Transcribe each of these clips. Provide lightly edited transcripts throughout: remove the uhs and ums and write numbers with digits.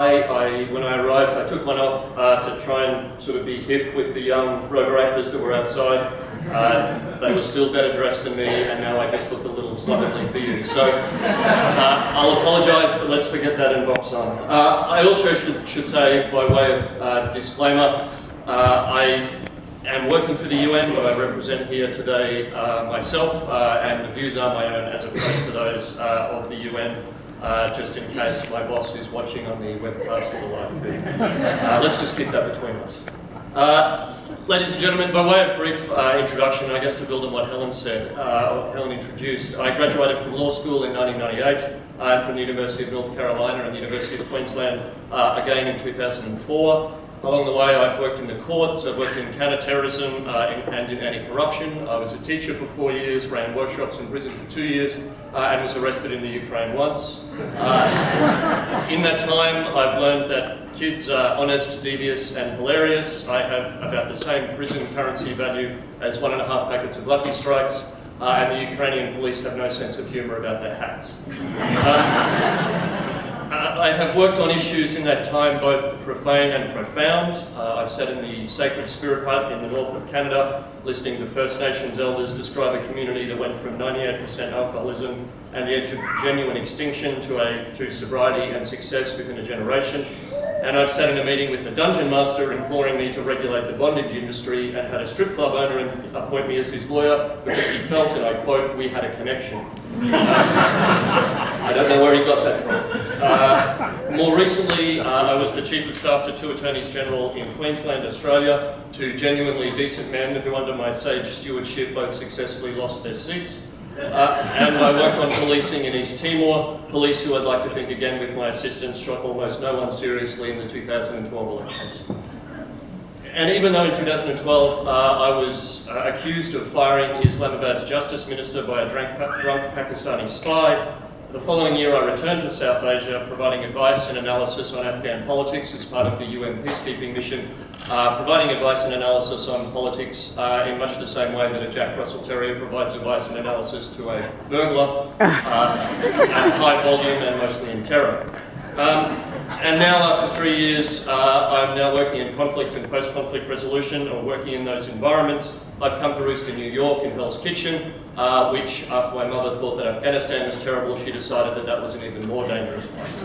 When I arrived, I took one off to try and sort of be hip with the young Rotaractors that were outside. They were still better dressed than me, and now I just look a little slovenly for you. So I'll apologise, but let's forget that and box on. I also should say, by way of disclaimer, I am working for the UN, but I represent here today myself, and the views are my own as opposed to those of the UN. Just in case my boss is watching on the webcast or the live feed. Let's just keep that between us. Ladies and gentlemen, by way of brief introduction, I guess to build on what Helen said, Helen introduced, I graduated from law school in 1998 and from the University of North Carolina and the University of Queensland again in 2004. Along the way, I've worked in the courts, I've worked in counter-terrorism and in anti-corruption. I was a teacher for 4 years, ran workshops in prison for 2 years, and was arrested in the Ukraine once. In that time, I've learned that kids are honest, devious, and hilarious. I have about the same prison currency value as 1.5 packets of Lucky Strikes, and the Ukrainian police have no sense of humour about their hats. I have worked on issues in that time, both profane and profound. I've sat in the Sacred Spirit Hut in the north of Canada, listening to First Nations elders describe a community that went from 98% alcoholism and the edge of genuine extinction to sobriety and success within a generation. And I've sat in a meeting with the dungeon master imploring me to regulate the bondage industry, and had a strip club owner appoint me as his lawyer because he felt, and I quote, "we had a connection." I don't know where he got that from. More recently, I was the Chief of Staff to 2 Attorneys General in Queensland, Australia, 2 genuinely decent men who under my sage stewardship both successfully lost their seats. And I work on policing in East Timor, police who I'd like to think again with my assistance shot almost no one seriously in the 2012 elections. And even though in 2012 I was accused of firing Islamabad's Justice Minister by a drunk Pakistani spy, the following year I returned to South Asia, providing advice and analysis on Afghan politics as part of the UN Peacekeeping mission, providing advice and analysis on politics in much the same way that a Jack Russell Terrier provides advice and analysis to a burglar, at high volume and mostly in terror. And now, after 3 years, I'm now working in conflict and post-conflict resolution, or working in those environments. I've come to roost in New York in Hell's Kitchen, which, after my mother thought that Afghanistan was terrible, she decided that that was an even more dangerous place.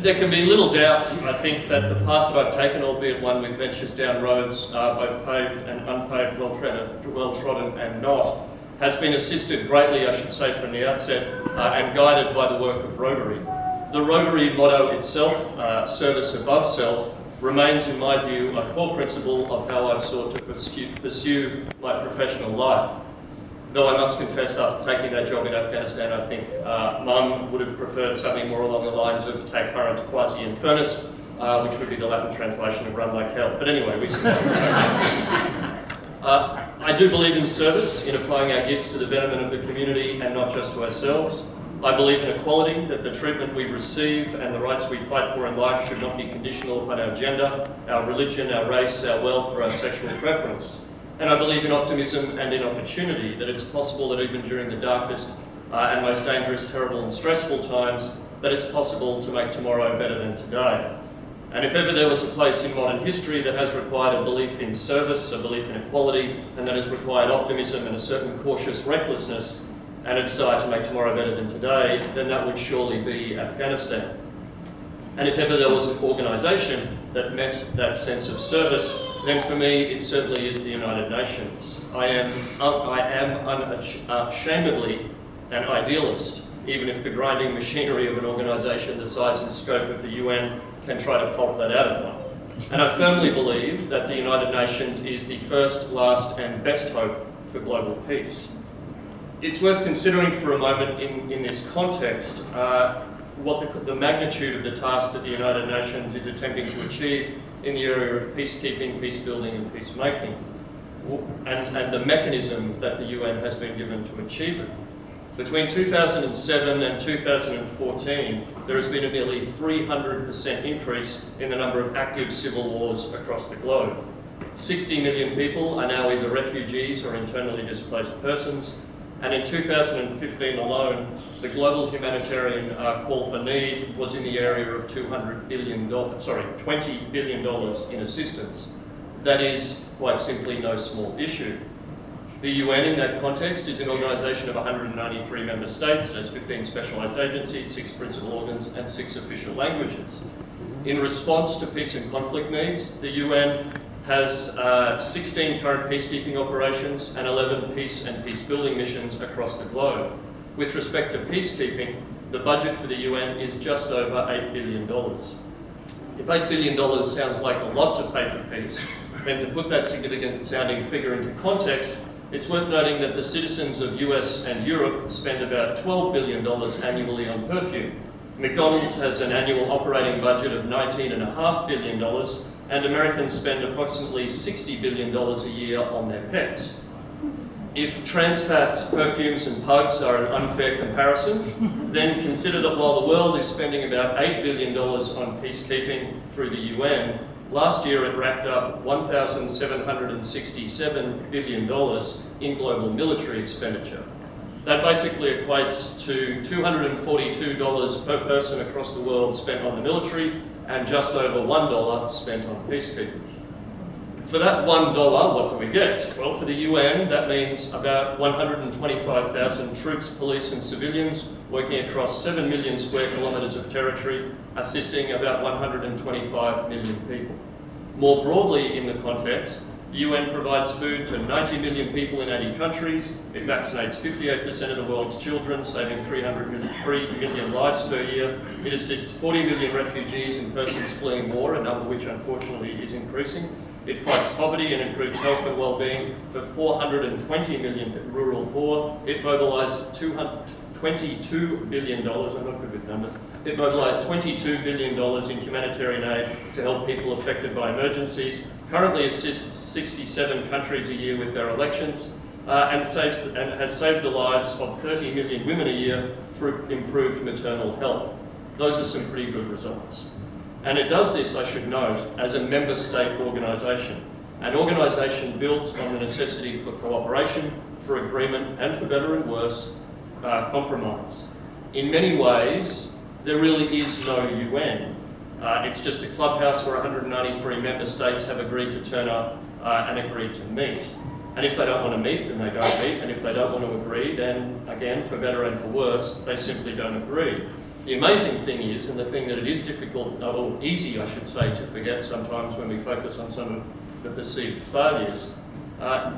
There can be little doubt, I think, that the path that I've taken, albeit one with ventures down roads, both paved and unpaved, well-trodden and not, has been assisted greatly, I should say, from the outset, and guided by the work of Rotary. The Rotary motto itself, service above self, remains, in my view, a core principle of how I've sought to pursue my professional life. Though I must confess, after taking that job in Afghanistan, I think Mum would have preferred something more along the lines of "te current quasi infernus," which would be the Latin translation of "run like hell." But anyway, we see that. I do believe in service, in applying our gifts to the betterment of the community and not just to ourselves. I believe in equality, that the treatment we receive and the rights we fight for in life should not be conditional upon our gender, our religion, our race, our wealth, or our sexual preference. And I believe in optimism and in opportunity, that it's possible that even during the darkest and most dangerous, terrible and stressful times, that it's possible to make tomorrow better than today. And if ever there was a place in modern history that has required a belief in service, a belief in equality, and that has required optimism and a certain cautious recklessness, and a desire to make tomorrow better than today, then that would surely be Afghanistan. And if ever there was an organisation that met that sense of service, then for me it certainly is the United Nations. I am unashamedly an idealist, even if the grinding machinery of an organisation the size and scope of the UN can try to pulp that out of one. And I firmly believe that the United Nations is the first, last and best hope for global peace. It's worth considering for a moment in this context what the magnitude of the task that the United Nations is attempting to achieve in the area of peacekeeping, peace building and peacemaking, and the mechanism that the UN has been given to achieve it. Between 2007 and 2014, there has been a nearly 300% increase in the number of active civil wars across the globe. 60 million people are now either refugees or internally displaced persons. And in 2015 alone, the global humanitarian call for need was in the area of $20 billion in assistance. That is quite simply no small issue. The UN in that context is an organisation of 193 member states. It has 15 specialised agencies, 6 principal organs and 6 official languages. In response to peace and conflict needs, the UN has 16 current peacekeeping operations and 11 peace and peace-building missions across the globe. With respect to peacekeeping, the budget for the UN is just over $8 billion. If $8 billion sounds like a lot to pay for peace, then to put that significant sounding figure into context, it's worth noting that the citizens of US and Europe spend about $12 billion annually on perfume. McDonald's has an annual operating budget of $19.5 billion, and Americans spend approximately $60 billion a year on their pets. If trans fats, perfumes and pugs are an unfair comparison, then consider that while the world is spending about $8 billion on peacekeeping through the UN, last year it racked up $1,767 billion in global military expenditure. That basically equates to $242 per person across the world spent on the military and just over $1 spent on peacekeeping. For that $1, what do we get? Well, for the UN, that means about 125,000 troops, police and civilians working across 7 million square kilometres of territory, assisting about 125 million people. More broadly in the context, the UN provides food to 90 million people in 80 countries. It vaccinates 58% of the world's children, saving 3 million lives per year. It assists 40 million refugees and persons fleeing war, a number which unfortunately is increasing. It fights poverty and improves health and well-being for 420 million rural poor. It mobilised $22 billion, I'm not good with numbers. It mobilised $22 billion in humanitarian aid to help people affected by emergencies, currently assists 67 countries a year with their elections, and has saved the lives of 30 million women a year through improved maternal health. Those are some pretty good results. And it does this, I should note, as a member state organisation, an organisation built on the necessity for cooperation, for agreement, and for better and worse, compromise. In many ways, there really is no UN. It's just a clubhouse where 193 member states have agreed to turn up and agreed to meet. And if they don't want to meet, then they don't meet. And if they don't want to agree, then again, for better and for worse, they simply don't agree. The amazing thing is, and the thing that it is difficult, or easy I should say, to forget sometimes when we focus on some of the perceived failures,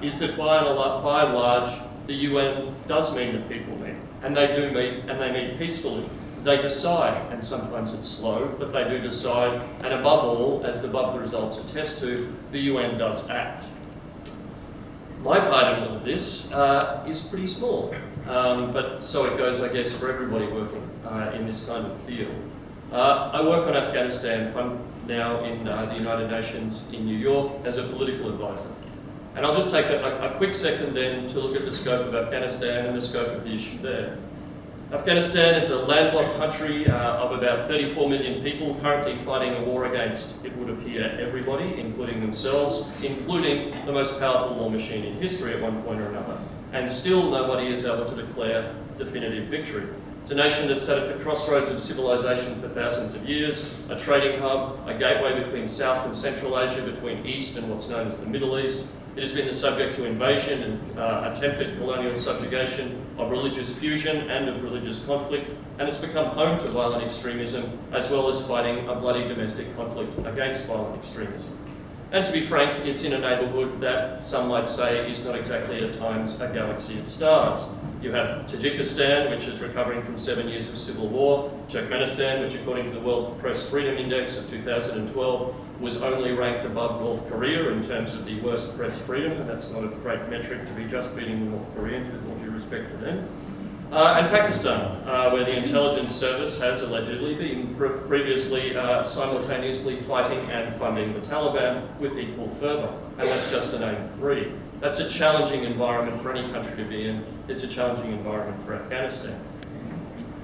is that by and large, the UN does mean that people meet. And they do meet, and they meet peacefully. They decide, and sometimes it's slow, but they do decide, and above all, as the above results attest to, the UN does act. My part in all of this is pretty small, but so it goes, I guess, for everybody working in this kind of field. I work on Afghanistan now in the United Nations in New York as a political advisor. And I'll just take a quick second then to look at the scope of Afghanistan and the scope of the issue there. Afghanistan is a landlocked country of about 34 million people currently fighting a war against, it would appear, everybody, including themselves, including the most powerful war machine in history at one point or another. And still nobody is able to declare definitive victory. It's a nation that's sat at the crossroads of civilization for thousands of years, a trading hub, a gateway between South and Central Asia, between East and what's known as the Middle East. It has been the subject to invasion and attempted colonial subjugation, of religious fusion and of religious conflict, and it's become home to violent extremism, as well as fighting a bloody domestic conflict against violent extremism. And to be frank, it's in a neighbourhood that some might say is not exactly at times a galaxy of stars. You have Tajikistan, which is recovering from 7 years of civil war, Turkmenistan, which according to the World Press Freedom Index of 2012 was only ranked above North Korea in terms of the worst press freedom, and that's not a great metric to be just beating the North Koreans, with all due respect to them. And Pakistan, where the intelligence service has allegedly been previously simultaneously fighting and funding the Taliban with equal fervour. And that's just to name 3. That's a challenging environment for any country to be in. It's a challenging environment for Afghanistan.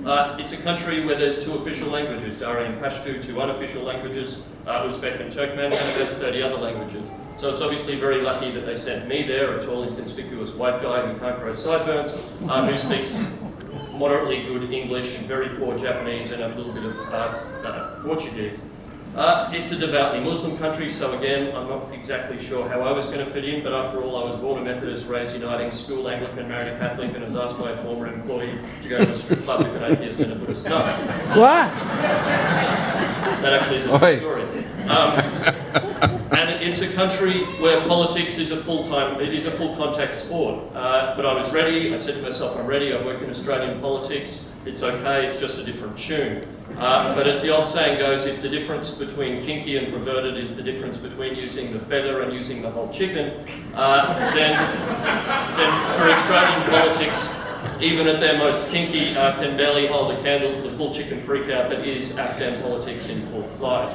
It's a country where there's 2 official languages, Dari and Pashto, 2 unofficial languges, Uzbek and Turkmen, and about 30 other languages. So it's obviously very lucky that they sent me there, a tall, inconspicuous white guy who can't grow sideburns, who speaks moderately good English, very poor Japanese, and a little bit of Portuguese. It's a devoutly Muslim country, so again, I'm not exactly sure how I was going to fit in, but after all, I was born a Methodist, raised Uniting, school Anglican, married a Catholic, and was asked by a former employee to go to a strip club with an atheist and a Buddhist. No. What? That actually is a true story. And it's a country where politics is a full contact sport. But I was ready. I said to myself, I'm ready. I work in Australian politics. It's okay. It's just a different tune. But as the old saying goes, if the difference between kinky and perverted is the difference between using the feather and using the whole chicken, then for Australian politics, even at their most kinky, can barely hold a candle to the full chicken freakout that is Afghan politics in full flight.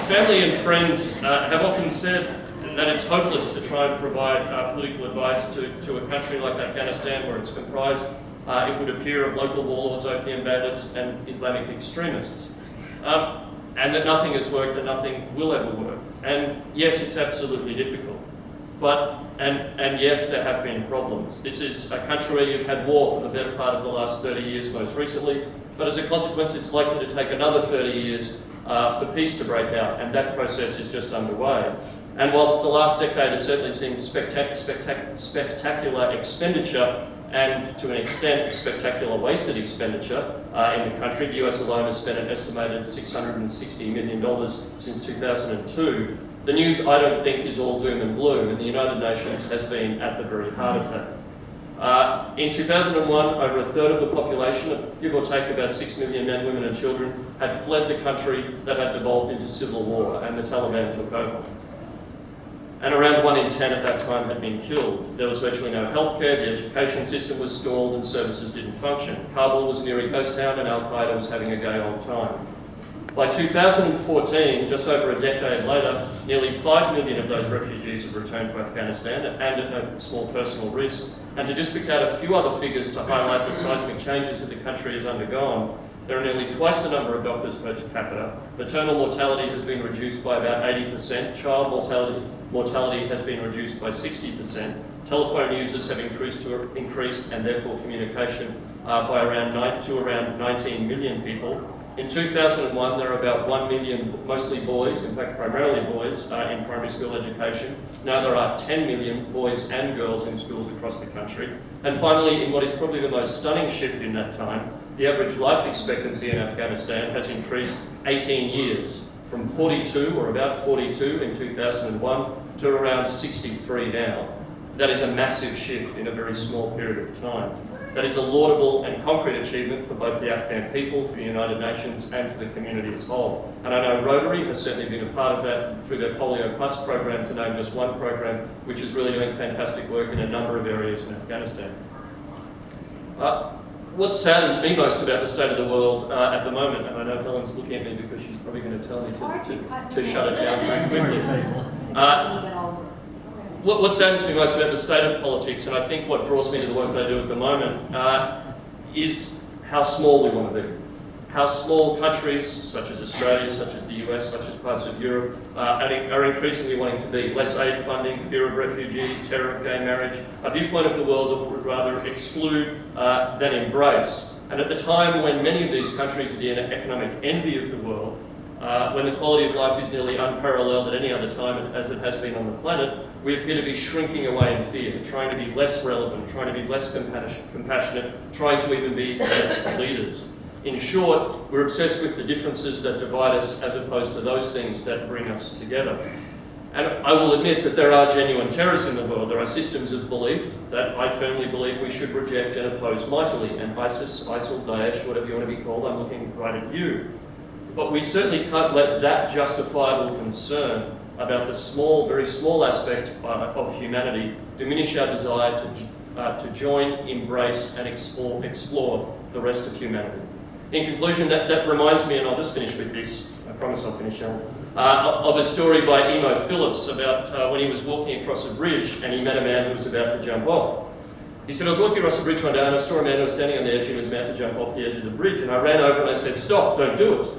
Family and friends have often said that it's hopeless to try and provide political advice to a country like Afghanistan, where it's comprised, it would appear, of local warlords, opium bandits, and Islamic extremists. And that nothing has worked and nothing will ever work. And yes, it's absolutely difficult. But, and yes, there have been problems. This is a country where you've had war for the better part of the last 30 years, most recently, but as a consequence, it's likely to take another 30 years for peace to break out, and that process is just underway. And while the last decade has certainly seen spectacular expenditure, and to an extent, spectacular wasted expenditure in the country, the US alone has spent an estimated $660 million since 2002. The news, I don't think, is all doom and gloom, and the United Nations has been at the very heart of that. In 2001, over a third of the population, give or take about 6 million men, women and children, had fled the country that had devolved into civil war, and the Taliban took over. And around 1 in 10 at that time had been killed. There was virtually no healthcare, the education system was stalled, and services didn't function. Kabul was a near ghost town, and Al-Qaeda was having a gay old time. By 2014, just over a decade later, nearly 5 million of those refugees have returned to Afghanistan, and at no small personal risk. And to just pick out a few other figures to highlight the seismic changes that the country has undergone, there are nearly twice the number of doctors per capita. Maternal mortality has been reduced by about 80%. Child mortality has been reduced by 60%. Telephone users have increased, and therefore communication, by around 19 million people. In 2001, there were about 1 million, mostly boys, in fact primarily boys, in primary school education. Now there are 10 million boys and girls in schools across the country. And finally, in what is probably the most stunning shift in that time, the average life expectancy in Afghanistan has increased 18 years, from 42, or about 42 in 2001, to around 63 now. That is a massive shift in a very small period of time. That is a laudable and concrete achievement for both the Afghan people, for the United Nations, and for the community as a whole. And I know Rotary has certainly been a part of that through their Polio Plus program, to name just one program, which is really doing fantastic work in a number of areas in Afghanistan. What saddens me most about the state of the world at the moment, and I know Helen's looking at me because she's probably going to tell me to shut it down very quickly. What saddens me most about the state of politics, and I think what draws me to the work that I do at the moment, is how small we want to be. How small countries, such as Australia, such as the US, such as parts of Europe, are increasingly wanting to be. Less aid funding, fear of refugees, terror of gay marriage, a viewpoint of the world that would rather exclude than embrace. And at the time when many of these countries are the economic envy of the world, when the quality of life is nearly unparalleled at any other time as it has been on the planet, we appear to be shrinking away in fear, trying to be less relevant, trying to be less compassionate, trying to even be less leaders. In short, we're obsessed with the differences that divide us as opposed to those things that bring us together. And I will admit that there are genuine terrors in the world. There are systems of belief that I firmly believe we should reject and oppose mightily. And ISIS, ISIL, Daesh, whatever you want to be called, I'm looking right at you. But we certainly can't let that justifiable concern about the small, very small aspect of humanity diminish our desire to join, embrace, and explore the rest of humanity. In conclusion, that reminds me, and I'll just finish with this, I promise I'll finish, Helen. of a story by Emo Phillips about when he was walking across a bridge and he met a man who was about to jump off. He said, I was walking across the bridge one day and I saw a man who was standing on the edge and was about to jump off the edge of the bridge, and I ran over and I said, stop, don't do it.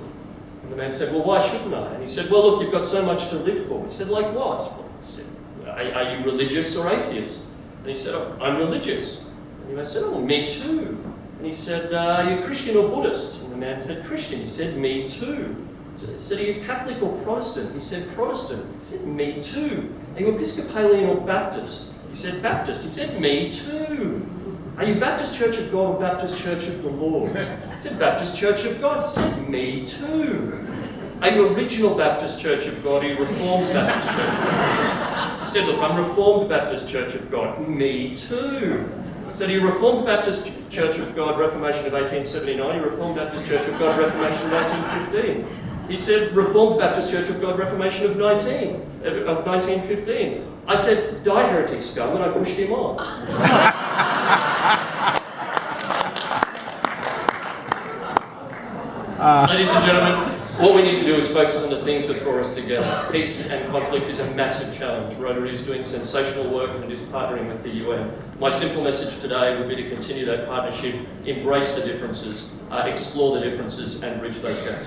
And the man said, well, why shouldn't I? And he said, well, look, you've got so much to live for. He said, like what? I said, are you religious or atheist? And he said, oh, I'm religious. And he said, oh, me too. And he said, are you Christian or Buddhist? And the man said, Christian. He said, me too. He said, are you Catholic or Protestant? He said, Protestant. He said, me too. Are you Episcopalian or Baptist? He said, Baptist. He said, me too. Are you Baptist Church of God or Baptist Church of the Lord? He said, Baptist Church of God. He said, me too. Are you Original Baptist Church of God or are you Reformed Baptist Church of God? He said, look, I'm Reformed Baptist Church of God. Me too. He said, are you Reformed Baptist Church of God, Reformation of 1879? Are you Reformed Baptist Church of God, Reformation of 1815? He said, Reformed Baptist Church of God, Reformation of 1915. I said, die heretic scum, and I pushed him on. Ladies and gentlemen, what we need to do is focus on the things that draw us together. Peace and conflict is a massive challenge. Rotary is doing sensational work and is partnering with the UN. My simple message today would be to continue that partnership, embrace the differences, explore the differences, and bridge those gaps.